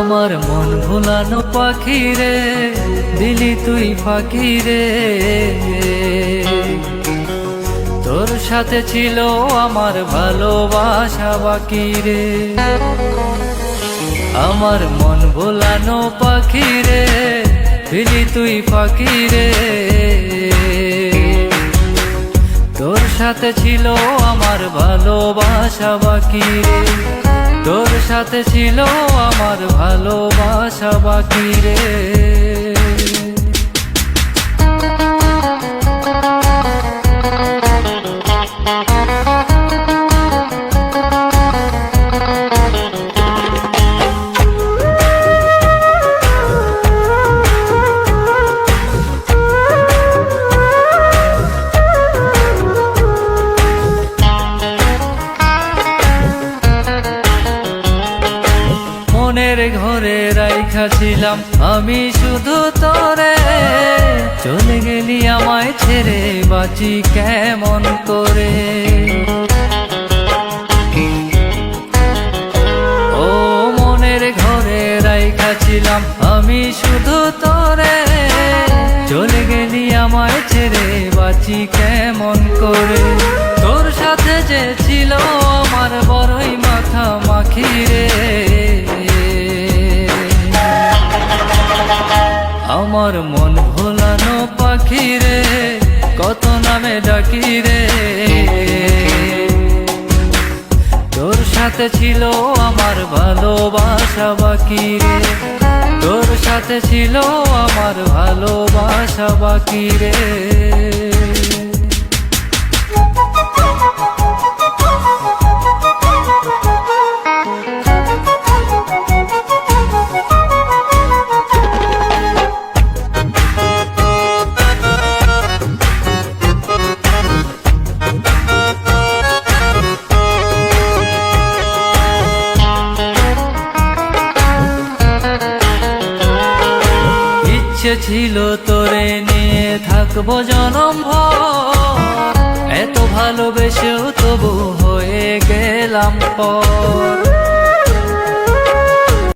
আমার মন ভুলানো পাখি রে, দিলি তুই ফাঁকি রে। তোর সাথে ছিল আমার ভালোবাসা বাকি রে। আমার মন ভুলানো পাখি রে, দিলি তুই ফাঁকি রে। তোর সাথে ছিল আমার ভালোবাসা বাকি রে। তোর সাথে ছিল আমার ভালোবাসা বাকি রে। মনের ঘরে রাইখা ছিলাম আমি শুধু তোরে, চলে গেলি আমায় ছেড়ে বাঁচি কেমন করে। ও মনের ঘরে রাইখা ছিলাম আমি শুধু তোরে, চলে গেলি আমায় ছেড়ে বাঁচি কেমন করে। তোর সাথে যে ছিল আমার বড়ই মাথা মাখি রে। আমার মন ভোলানো পাখি রে, কত নামে ডাকি রে। তোর সাথে ছিল আমার ভালোবাসা বাকি রে। তোর সাথে ছিল আমার ভালোবাসা বাকি রে। ইচ্ছে ছিল তোরে নিয়ে থাকবো জনম ভর, এত ভালোবেসেও তবু হয়ে গেলাম পর।